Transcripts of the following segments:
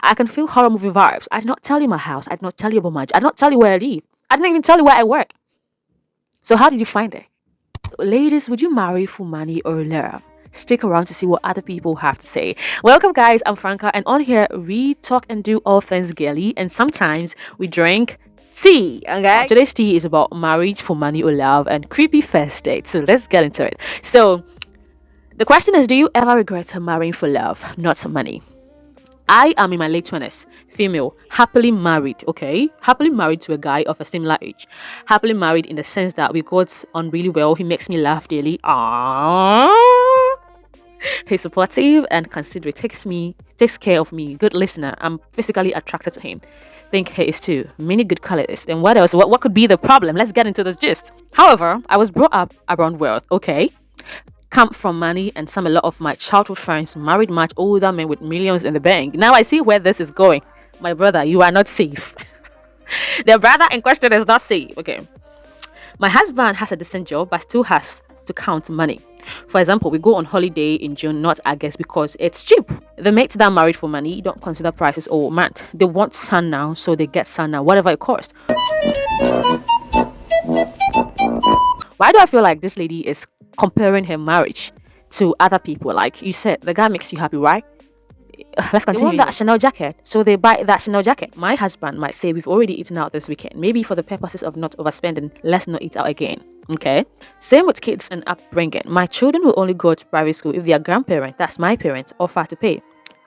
I can feel horror movie vibes. I did not tell you my house. I did not tell you about my. I did not tell you where I live. I didn't even tell you where I work. So how did you find it? Ladies, would you marry for money or love? Stick around to see what other people have to say. Welcome, guys. I'm Franca, and on here we talk and do all things girly, and sometimes we drink tea. Okay. Today's tea is about marriage for money or love and creepy first dates. So let's get into it. So the question is, do you ever regret marrying for love, not money? I am in my late 20s, female, happily married, okay? Happily married to a guy of a similar age. Happily married in the sense that we got on really well. He makes me laugh daily. Aww. He's supportive and considerate, takes care of me, good listener. I'm physically attracted to him. Think he is too. Many good qualities. Then what else? What could be the problem? Let's get into this gist. However, I was brought up around wealth, okay? Come from money, and a lot of my childhood friends married much older men with millions in the bank. Now I see where this is going. My brother, you are not safe. The brother in question is not safe. Okay. My husband has a decent job but still has to count money. For example, we go on holiday in June, not August, because it's cheap. The mates that are married for money don't consider prices or month. They want sun now, so they get sun now, whatever it costs. Why do I feel like this lady is comparing her marriage to other people? Like you said, the guy makes you happy, right? Let's continue. They want that Chanel jacket, so they buy that Chanel jacket. My husband might say, we've already eaten out this weekend. Maybe for the purposes of not overspending, let's not eat out again. Okay? Same with kids and upbringing. My children will only go to private school if their grandparent, that's my parents, offer to pay.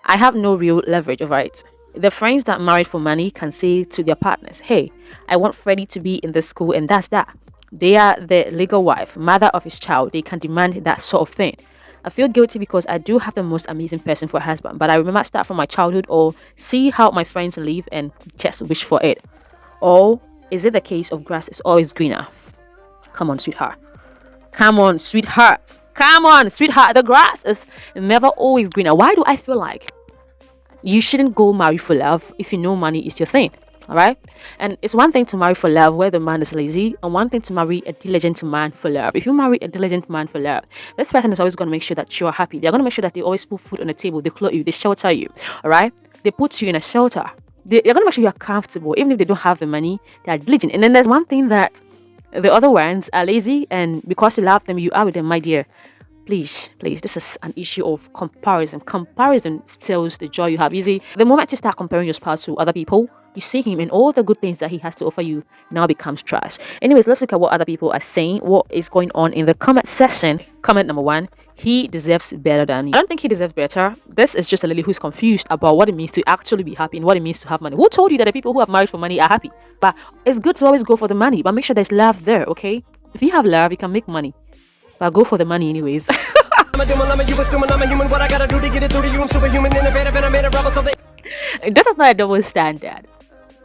I have no real leverage over it. The friends that married for money can say to their partners, hey, I want Freddie to be in this school, and that's that. They are the legal wife, mother of his child. They can demand that sort of thing. I feel guilty because I do have the most amazing person for a husband, but I remember start from my childhood or see how my friends live and just wish for it. Or is it the case of grass is always greener? Come on, sweetheart. Come on, sweetheart. Come on, sweetheart. The grass is never always greener. Why do I feel like you shouldn't go marry for love if you know money is your thing? All right, and it's one thing to marry for love where the man is lazy, and one thing to marry a diligent man for love. If you marry a diligent man for love, this person is always going to make sure that you are happy. They're going to make sure that they always put food on the table, they clothe you, they shelter you. All right, they put you in a shelter. They're going to make sure you're comfortable, even if they don't have the money. They are diligent. And then there's one thing that the other ones are lazy, and because you love them, you are with them, my dear. Please, this is an issue of comparison. Comparison steals the joy you have. You see, the moment you start comparing your spouse to other people, you see him and all the good things that he has to offer you now becomes trash. Anyways, let's look at what other people are saying. What is going on in the comment section? Comment number 1. He deserves better than you. I don't think he deserves better. This is just a lady who's confused about what it means to actually be happy and what it means to have money. Who told you that the people who have married for money are happy? But it's good to always go for the money, but make sure there's love there, okay? If you have love, you can make money. But go for the money anyways. This is not a double standard.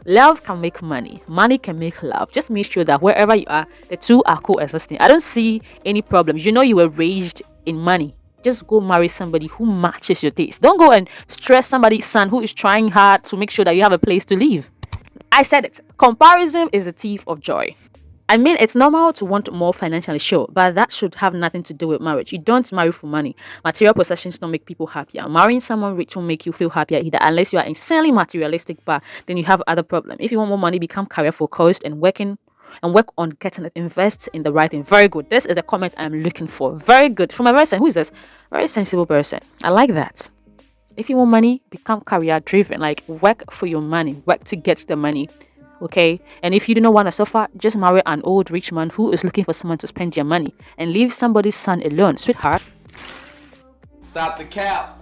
Love can make money. Money can make love. Just make sure that wherever you are, the two are coexisting. I don't see any problem. You know you were raised in money. Just go marry somebody who matches your taste. Don't go and stress somebody's son who is trying hard to make sure that you have a place to live. I said it. Comparison is a thief of joy. I mean, it's normal to want more financially sure, but that should have nothing to do with marriage. You don't marry for money. Material possessions don't make people happier. Marrying someone rich won't make you feel happier either, unless you are insanely materialistic, but then you have other problems. If you want more money, become career focused and work on getting it. Invest in the right thing. Very good. This is the comment I'm looking for. Very good. From a person, who is this? Very sensible person. I like that. If you want money, become career driven. Like, work for your money. Work to get the money. Okay, and if you do not want to suffer, just marry an old rich man who is looking for someone to spend your money, and leave somebody's son alone, sweetheart. Stop the cap.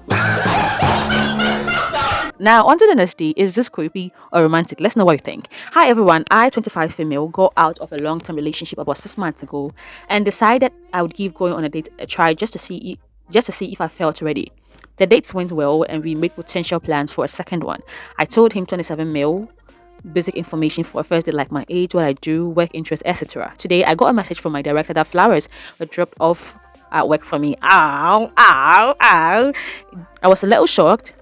Now, on to the next day. Is this creepy or romantic? Let's know what you think. Hi everyone, I, 25 female, got out of a long-term relationship about 6 months ago and decided I would give going on a date a try just to see if I felt ready. The dates went well and we made potential plans for a second one. I told him 27 male, basic information for a first date like my age, what I do, work interest, etc. Today I got a message from my director that flowers were dropped off at work for me. Ow. I was a little shocked.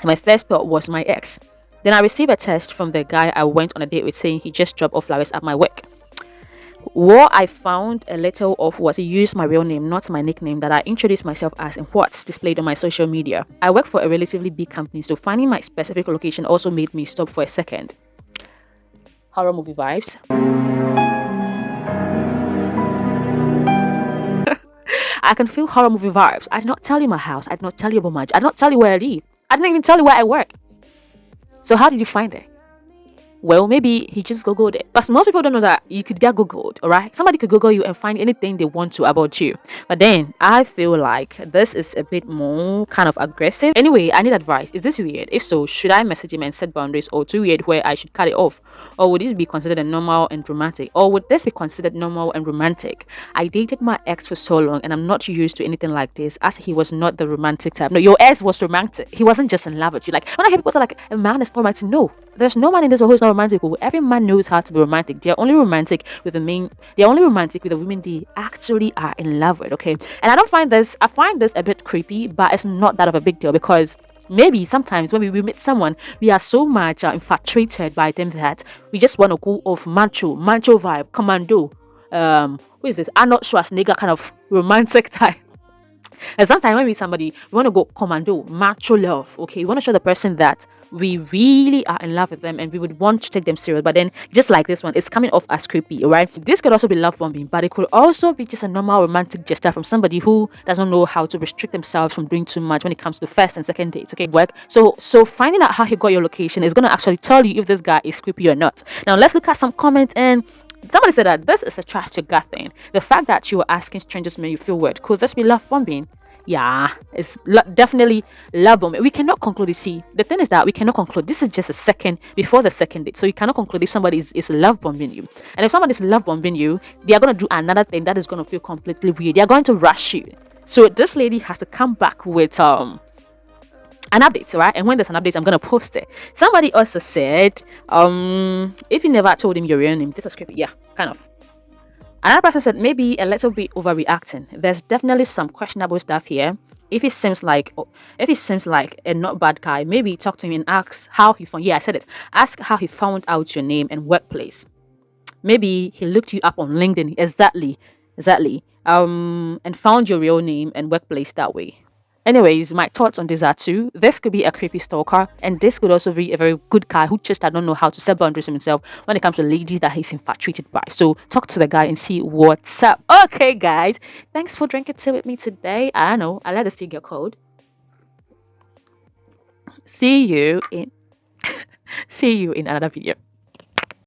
My first thought was my ex. Then I received a text from the guy I went on a date with saying he just dropped off flowers at my work. What I found a little of was he used my real name, not my nickname that I introduced myself as and what's displayed on my social media. I work for a relatively big company, so finding my specific location also made me stop for a second. Horror movie vibes. I can feel horror movie vibes. I did not tell you my house. I did not tell you about my. I did not tell you where I live. I didn't even tell you where I work. So how did you find it? Well, maybe he just Googled it. But most people don't know that you could get Googled, alright? Somebody could Google you and find anything they want to about you. But then I feel like this is a bit more kind of aggressive. Anyway, I need advice. Is this weird? If so, should I message him and set boundaries, or too weird where I should cut it off? Or would this be considered a normal and romantic? Or would this be considered normal and romantic? I dated my ex for so long and I'm not used to anything like this, as he was not the romantic type. No, your ex was romantic. He wasn't just in love with you. Like when I hear people say like a man is not romantic, no. There's no man in this world who's not romantic. Every man knows how to be romantic. They're only romantic with the main. They're only romantic with the women they actually are in love with. Okay, and I find this a bit creepy, but it's not that of a big deal because maybe sometimes when we meet someone, we are so much infatuated by them that we just want to go off macho vibe, commando. Who is this? Arnold Schwarzenegger kind of romantic type. And sometimes when we meet somebody, we want to go commando, macho love. Okay, we want to show the person that we really are in love with them and we would want to take them serious. But then, just like this one, it's coming off as creepy, alright? This could also be love bombing, but it could also be just a normal romantic gesture from somebody who doesn't know how to restrict themselves from doing too much when it comes to first and second dates. Okay, work. So finding out how he got your location is gonna actually tell you if this guy is creepy or not. Now let's look at some comments. And somebody said that this is a trash to gut thing. The fact that you are asking strangers made you feel weird. Could this be love bombing? Yeah, it's definitely love bombing. We cannot conclude it. See, the thing is that we cannot conclude. This is just a second before the second date. So you cannot conclude if somebody is love bombing you. And if somebody is love bombing you, they are going to do another thing that is going to feel completely weird. They are going to rush you. So this lady has to come back with an update, right? And when there's an update, I'm gonna post it. Somebody also said, if you never told him your real name, this is creepy. Yeah, kind of. Another person said maybe a little bit overreacting. There's definitely some questionable stuff here. If he seems like a not bad guy, maybe talk to him and ask how he found. Yeah, I said it. Ask how he found out your name and workplace. Maybe he looked you up on LinkedIn. Exactly. And found your real name and workplace that way. Anyways, my thoughts on this are too. This could be a creepy stalker, and this could also be a very good guy who just don't know how to set boundaries himself when it comes to ladies that he's infatuated by. So talk to the guy and see what's up. Okay, guys, thanks for drinking tea with me today. I don't know, I let the tea get cold. See you in see you in another video.